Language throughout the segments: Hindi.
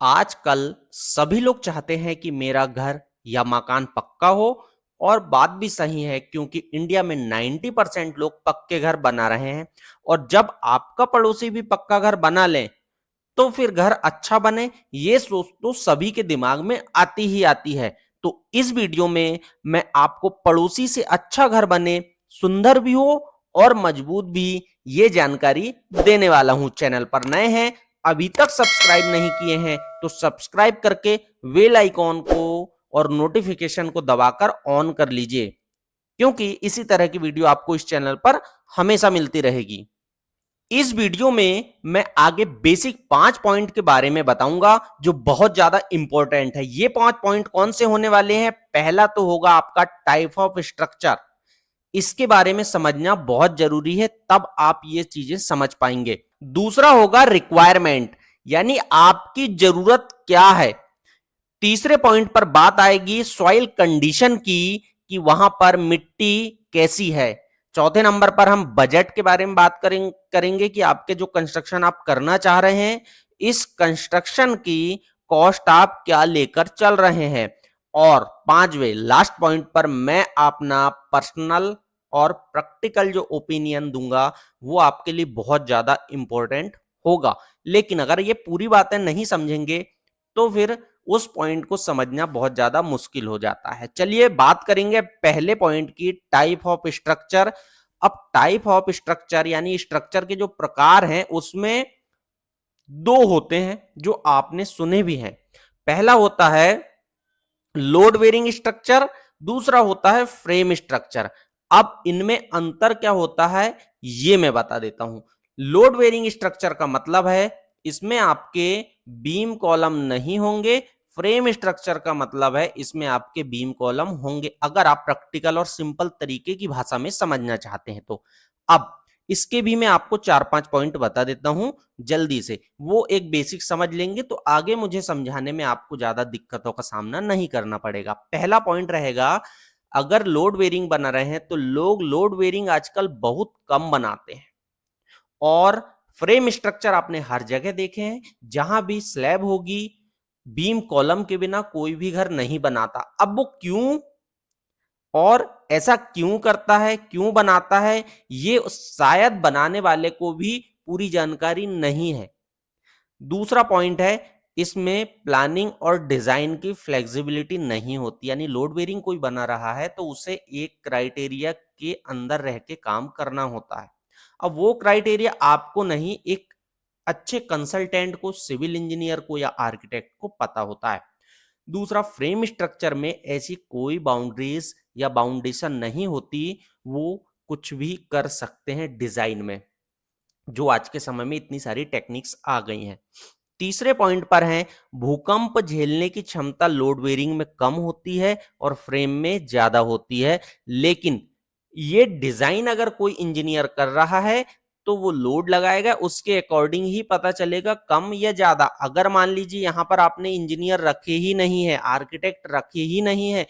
आजकल सभी लोग चाहते हैं कि मेरा घर या मकान पक्का हो। और बात भी सही है क्योंकि इंडिया में 90% लोग पक्के घर बना रहे हैं। और जब आपका पड़ोसी भी पक्का घर बना ले तो फिर घर अच्छा बने, ये सोच तो सभी के दिमाग में आती ही आती है। तो इस वीडियो में मैं आपको पड़ोसी से अच्छा घर बने, सुंदर भी हो और मजबूत भी, ये जानकारी देने वाला हूं। चैनल पर नए हैं, अभी तक सब्सक्राइब नहीं किए हैं तो सब्सक्राइब करके बेल आइकॉन को और नोटिफिकेशन को दबाकर ऑन कर लीजिए, क्योंकि इसी तरह की वीडियो आपको इस चैनल पर हमेशा मिलती रहेगी। इस वीडियो में मैं आगे बेसिक 5 पॉइंट के बारे में बताऊंगा जो बहुत ज्यादा इंपॉर्टेंट है। ये 5 पॉइंट कौन से होने वाले हैं? पहला तो होगा आपका टाइप ऑफ स्ट्रक्चर। इसके बारे में समझना बहुत जरूरी है, तब आप ये चीजें समझ पाएंगे। दूसरा होगा रिक्वायरमेंट, यानी आपकी जरूरत क्या है। तीसरे पॉइंट पर बात आएगी सॉइल कंडीशन की, कि वहां पर मिट्टी कैसी है। चौथे नंबर पर हम बजट के बारे में बात करेंगे कि आपके जो कंस्ट्रक्शन आप करना चाह रहे हैं, इस कंस्ट्रक्शन की कॉस्ट आप क्या लेकर चल रहे हैं। और पांचवे लास्ट पॉइंट पर मैं अपना पर्सनल और प्रैक्टिकल जो ओपिनियन दूंगा वो आपके लिए बहुत ज्यादा इंपॉर्टेंट होगा। लेकिन अगर ये पूरी बातें नहीं समझेंगे तो फिर उस पॉइंट को समझना बहुत ज्यादा मुश्किल हो जाता है। चलिए बात करेंगे पहले पॉइंट की, टाइप ऑफ स्ट्रक्चर। अब टाइप ऑफ स्ट्रक्चर यानी स्ट्रक्चर के जो प्रकार हैं उसमें दो होते हैं जो आपने सुने भी हैं। पहला होता है लोड बेरिंग स्ट्रक्चर, दूसरा होता है फ्रेम स्ट्रक्चर। अब इनमें अंतर क्या होता है ये मैं बता देता हूं। लोड बेरिंग स्ट्रक्चर का मतलब है इसमें आपके बीम कॉलम नहीं होंगे। फ्रेम स्ट्रक्चर का मतलब है इसमें आपके बीम कॉलम होंगे, अगर आप प्रैक्टिकल और सिंपल तरीके की भाषा में समझना चाहते हैं तो। अब इसके भी मैं आपको 4-5 पॉइंट बता देता हूं जल्दी से, वो एक बेसिक समझ लेंगे तो आगे मुझे समझाने में आपको ज्यादा दिक्कतों का सामना नहीं करना पड़ेगा। पहला पॉइंट रहेगा, अगर लोड बेरिंग बना रहे हैं तो लोग लोड बेरिंग आजकल बहुत कम बनाते हैं। और फ्रेम स्ट्रक्चर आपने हर जगह देखे हैं, जहां भी स्लैब होगी बीम कॉलम के बिना कोई भी घर नहीं बनाता। अब वो क्यों और ऐसा क्यों करता है, क्यों बनाता है, ये शायद बनाने वाले को भी पूरी जानकारी नहीं है। दूसरा पॉइंट है इसमें प्लानिंग और डिजाइन की फ्लेक्सिबिलिटी नहीं होती, यानी लोड बेरिंग कोई बना रहा है तो उसे एक क्राइटेरिया के अंदर रह के काम करना होता है। अब वो क्राइटेरिया आपको नहीं, एक अच्छे कंसल्टेंट को, सिविल इंजीनियर को या आर्किटेक्ट को पता होता है। दूसरा, फ्रेम स्ट्रक्चर में ऐसी कोई बाउंड्रीज या बाउंडेशन नहीं होती, वो कुछ भी कर सकते हैं डिजाइन में, जो आज के समय में इतनी सारी टेक्निक्स आ गई हैं। तीसरे पॉइंट पर है भूकंप झेलने की क्षमता लोड बेरिंग में कम होती है और फ्रेम में ज्यादा होती है। लेकिन ये डिजाइन अगर कोई इंजीनियर कर रहा है तो वो लोड लगाएगा, उसके अकॉर्डिंग ही पता चलेगा कम या ज्यादा। अगर मान लीजिए यहां पर आपने इंजीनियर रखे ही नहीं है, आर्किटेक्ट रखे ही नहीं है,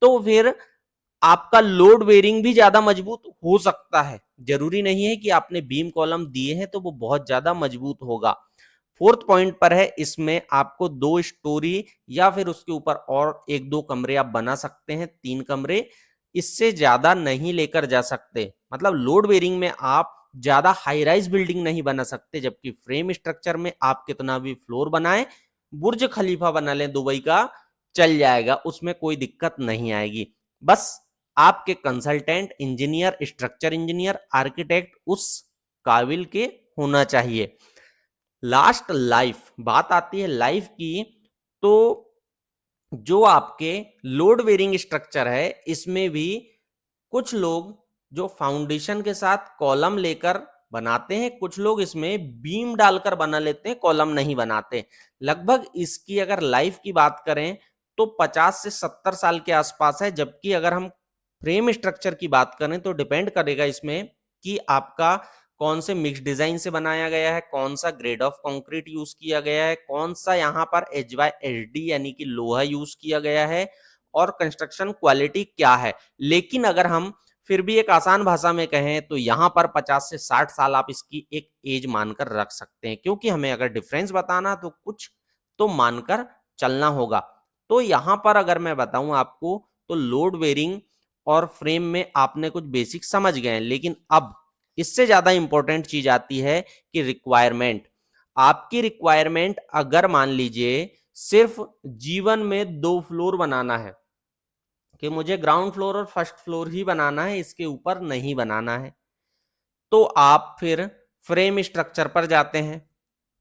तो फिर आपका लोड बेरिंग भी ज्यादा मजबूत हो सकता है। जरूरी नहीं है कि आपने बीम कॉलम दिए हैं तो वो बहुत ज्यादा मजबूत होगा। फोर्थ पॉइंट पर है इसमें आपको 2 स्टोरी या फिर उसके ऊपर और 1-2 कमरे आप बना सकते हैं, 3 कमरे, इससे ज्यादा नहीं लेकर जा सकते। मतलब लोड बेरिंग में आप ज्यादा हाई राइज बिल्डिंग नहीं बना सकते, जबकि फ्रेम स्ट्रक्चर में आप कितना भी फ्लोर बनाएं, बुर्ज खलीफा बना लें दुबई का, चल जाएगा, उसमें कोई दिक्कत नहीं आएगी। बस आपके consultant, engineer, structure engineer, architect उस काबिल के होना चाहिए। लास्ट लाइफ, बात आती है लाइफ की, तो जो आपके लोड बेरिंग स्ट्रक्चर है इसमें भी कुछ लोग जो फाउंडेशन के साथ कॉलम लेकर बनाते हैं, कुछ लोग इसमें बीम डालकर बना लेते हैं, कॉलम नहीं बनाते। लगभग इसकी अगर लाइफ की बात करें तो 50 से 70 साल के आसपास है। जबकि अगर हम फ्रेम स्ट्रक्चर की बात करें तो डिपेंड करेगा इसमें कि आपका कौन से मिक्स डिजाइन से बनाया गया है, कौन सा ग्रेड ऑफ कंक्रीट यूज किया गया है, कौन सा यहाँ पर HYSD यानी कि लोहा यूज किया गया है, और कंस्ट्रक्शन क्वालिटी क्या है। लेकिन अगर हम फिर भी एक आसान भाषा में कहें तो यहाँ पर 50 से 60 साल आप इसकी एक एज मानकर रख सकते हैं, क्योंकि हमें अगर डिफरेंस बताना तो कुछ तो मानकर चलना होगा। तो यहाँ पर अगर मैं बताऊं आपको, तो लोड बेरिंग और फ्रेम में आपने कुछ बेसिक समझ गए हैं, लेकिन अब इससे ज्यादा इंपॉर्टेंट चीज आती है कि रिक्वायरमेंट। आपकी रिक्वायरमेंट अगर मान लीजिए सिर्फ जीवन में 2 फ्लोर बनाना है, कि मुझे ग्राउंड फ्लोर और फर्स्ट फ्लोर ही बनाना है, इसके ऊपर नहीं बनाना है, तो आप फिर फ्रेम स्ट्रक्चर पर जाते हैं,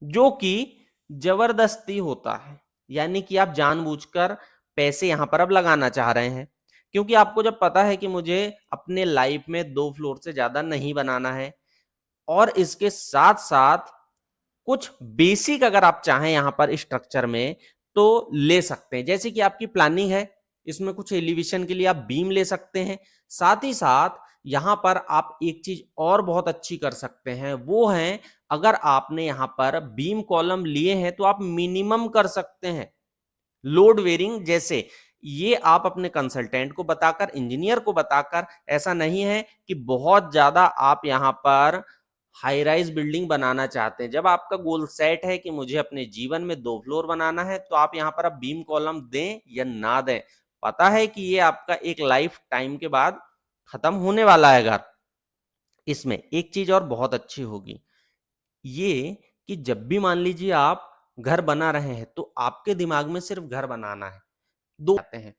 जो कि जबरदस्ती होता है। यानी कि आप जानबूझकर पैसे यहां पर अब लगाना चाह रहे हैं, क्योंकि आपको जब पता है कि मुझे अपने लाइफ में 2 फ्लोर से ज्यादा नहीं बनाना है, और इसके साथ साथ कुछ बेसिक अगर आप चाहें यहां पर स्ट्रक्चर में तो ले सकते हैं। जैसे कि आपकी प्लानिंग है, इसमें कुछ एलिवेशन के लिए आप बीम ले सकते हैं। साथ ही साथ यहां पर आप एक चीज और बहुत अच्छी कर सकते हैं, वो है अगर आपने यहां पर बीम कॉलम लिए हैं तो आप मिनिमम कर सकते हैं लोड वेरिंग। जैसे ये आप अपने कंसल्टेंट को बताकर, इंजीनियर को बताकर, ऐसा नहीं है कि बहुत ज्यादा आप यहां पर हाई राइज बिल्डिंग बनाना चाहते हैं। जब आपका गोल सेट है कि मुझे अपने जीवन में 2 फ्लोर बनाना है, तो आप यहाँ पर अब बीम कॉलम दें या ना दें, पता है कि ये आपका एक लाइफ टाइम के बाद खत्म होने वाला है घर। इसमें एक चीज और बहुत अच्छी होगी, ये कि जब भी मान लीजिए आप घर बना रहे हैं, तो आपके दिमाग में सिर्फ घर बनाना है, 2 आते हैं।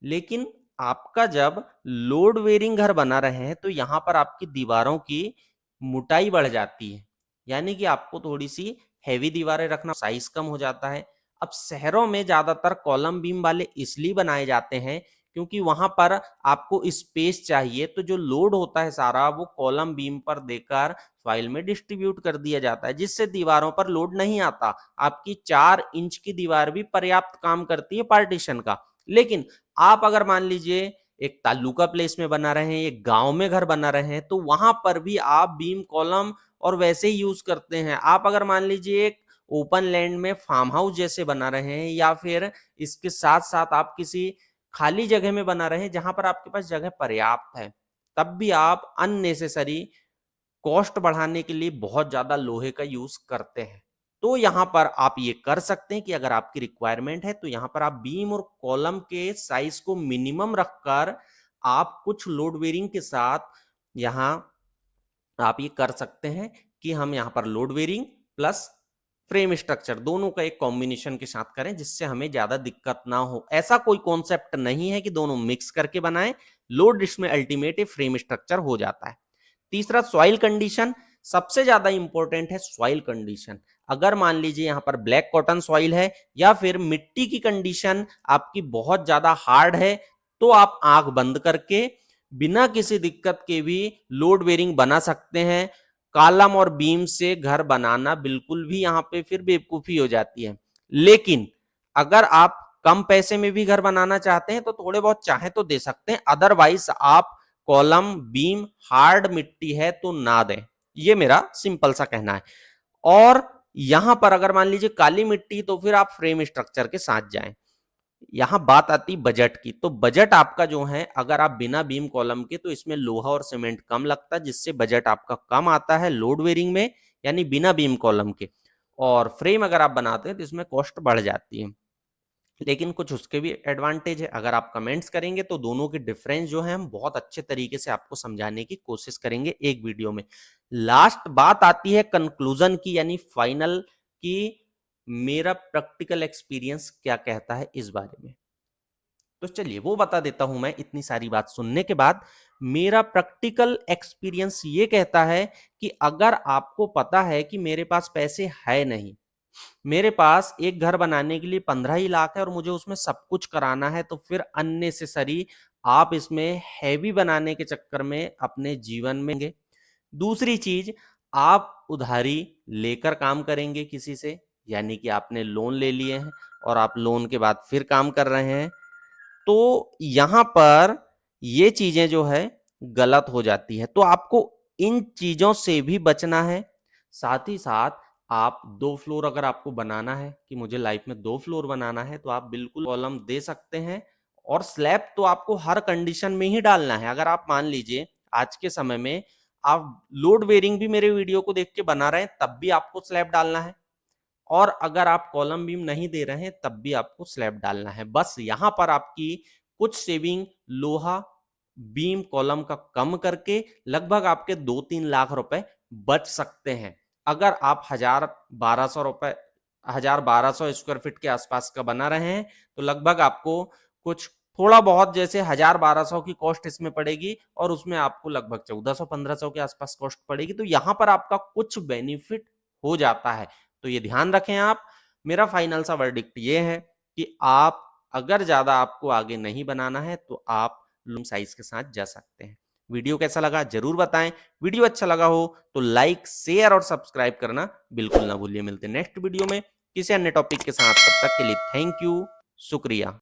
लेकिन आपका जब लोड वेरिंग घर बना रहे हैं, तो यहाँ पर आपकी दीवारों की मोटाई बढ़ जाती है। यानी कि आपको थोड़ी सी हैवी दीवारें रखना, साइज कम हो जाता है। अब शहरों में ज्यादातर कॉलम बीम वाले इसलिए बनाए जाते हैं क्योंकि वहां पर आपको स्पेस चाहिए, तो जो लोड होता है सारा वो कॉलम बीम पर देकर सॉइल में डिस्ट्रीब्यूट कर दिया जाता है, जिससे दीवारों पर लोड नहीं आता। आपकी 4 इंच की दीवार भी पर्याप्त काम करती है पार्टीशन का। लेकिन आप अगर मान लीजिए एक तालुका प्लेस में बना रहे हैं, एक गांव में घर बना रहे हैं, तो वहां पर भी आप बीम कॉलम और वैसे ही यूज करते हैं। आप अगर मान लीजिए एक ओपन लैंड में फार्म हाउस जैसे बना रहे हैं, या फिर इसके साथ साथ आप किसी खाली जगह में बना रहे हैं जहां पर आपके पास जगह पर्याप्त है, तब भी आप अननेसेसरी कॉस्ट बढ़ाने के लिए बहुत ज्यादा लोहे का यूज करते हैं। तो यहां पर आप ये कर सकते हैं कि अगर आपकी रिक्वायरमेंट है, तो यहां पर आप बीम और कॉलम के साइज को मिनिमम रखकर आप कुछ लोड बेरिंग के साथ यहां आप ये कर सकते हैं कि हम यहां पर load bearing plus frame structure दोनों का एक कॉम्बिनेशन के साथ करें, जिससे हमें ज्यादा दिक्कत ना हो। ऐसा कोई कॉन्सेप्ट नहीं है कि दोनों मिक्स करके बनाएं, लोड इसमें अल्टीमेट फ्रेम स्ट्रक्चर हो जाता है। तीसरा, सॉइल कंडीशन सबसे ज्यादा इंपॉर्टेंट है। सॉइल कंडीशन, अगर मान लीजिए यहां पर ब्लैक कॉटन सॉइल है, या फिर मिट्टी की कंडीशन आपकी बहुत ज्यादा हार्ड है, तो आप आंख बंद करके बिना किसी दिक्कत के भी लोड बेरिंग बना सकते हैं। कॉलम और बीम से घर बनाना बिल्कुल भी यहां पे फिर बेवकूफी हो जाती है। लेकिन अगर आप कम पैसे में भी घर बनाना चाहते हैं, तो थोड़े बहुत चाहे तो दे सकते हैं, अदरवाइज आप कॉलम बीम हार्ड मिट्टी है तो ना दें। ये मेरा सिंपल सा कहना है। और यहां पर अगर मान लीजिए काली मिट्टी, तो फिर आप फ्रेम स्ट्रक्चर के साथ जाएं। यहां बात आती बजट की, तो बजट आपका जो है, अगर आप बिना बीम कॉलम के, तो इसमें लोहा और सीमेंट कम लगता है, जिससे बजट आपका कम आता है लोड बेरिंग में, यानी बिना बीम कॉलम के। और फ्रेम अगर आप बनाते हैं तो इसमें कॉस्ट बढ़ जाती है। लेकिन कुछ उसके भी एडवांटेज है। अगर आप कमेंट्स करेंगे तो दोनों के डिफरेंस जो है हम बहुत अच्छे तरीके से आपको समझाने की कोशिश करेंगे एक वीडियो में। लास्ट बात आती है कंक्लूजन की, यानी फाइनल की, मेरा प्रैक्टिकल एक्सपीरियंस क्या कहता है इस बारे में। तो चलिए वो बता देता हूं मैं। इतनी सारी बात सुनने के बाद मेरा प्रैक्टिकल एक्सपीरियंस ये कहता है कि अगर आपको पता है कि मेरे पास पैसे है नहीं, मेरे पास एक घर बनाने के लिए 15 ही लाख है और मुझे उसमें सब कुछ कराना है, तो फिर अननेसेसरी आप इसमें हैवी बनाने के चक्कर में अपने जीवन में। दूसरी चीज, आप उधारी लेकर काम करेंगे किसी से, यानी कि आपने लोन ले लिए हैं और आप लोन के बाद फिर काम कर रहे हैं, तो यहां पर ये चीजें जो है गलत हो जाती है। तो आपको इन चीजों से भी बचना है। साथ ही साथ आप 2 फ्लोर अगर आपको बनाना है कि मुझे लाइफ में 2 फ्लोर बनाना है, तो आप बिल्कुल कॉलम दे सकते हैं। और स्लैब तो आपको हर कंडीशन में ही डालना है। अगर आप मान लीजिए आज के समय में आप लोड बेरिंग भी मेरे वीडियो को देख के बना रहे हैं, तब भी आपको स्लैब डालना है। और अगर आप कॉलम बीम नहीं दे रहे हैं तब भी आपको स्लैब डालना है। बस यहाँ पर आपकी कुछ सेविंग लोहा बीम कॉलम का कम करके लगभग आपके 2-3 लाख रुपए बच सकते हैं। अगर आप 1,000-1,200 स्क्वायर फीट के आसपास का बना रहे हैं तो लगभग आपको कुछ थोड़ा बहुत जैसे 1,000-1,200 की कॉस्ट इसमें पड़ेगी और उसमें आपको लगभग 1,400-1,500 के आसपास कॉस्ट पड़ेगी। तो यहाँ पर आपका कुछ बेनिफिट हो जाता है। तो ये ध्यान रखें आप। मेरा फाइनल सा वर्डिक्ट ये है कि आप अगर ज्यादा आपको आगे नहीं बनाना है तो आप लूम साइज के साथ जा सकते हैं। वीडियो कैसा लगा जरूर बताएं। वीडियो अच्छा लगा हो तो लाइक शेयर और सब्सक्राइब करना बिल्कुल ना भूलिए। मिलते हैं नेक्स्ट वीडियो में किसी अन्य टॉपिक के साथ। तब तक के लिए थैंक यू, शुक्रिया।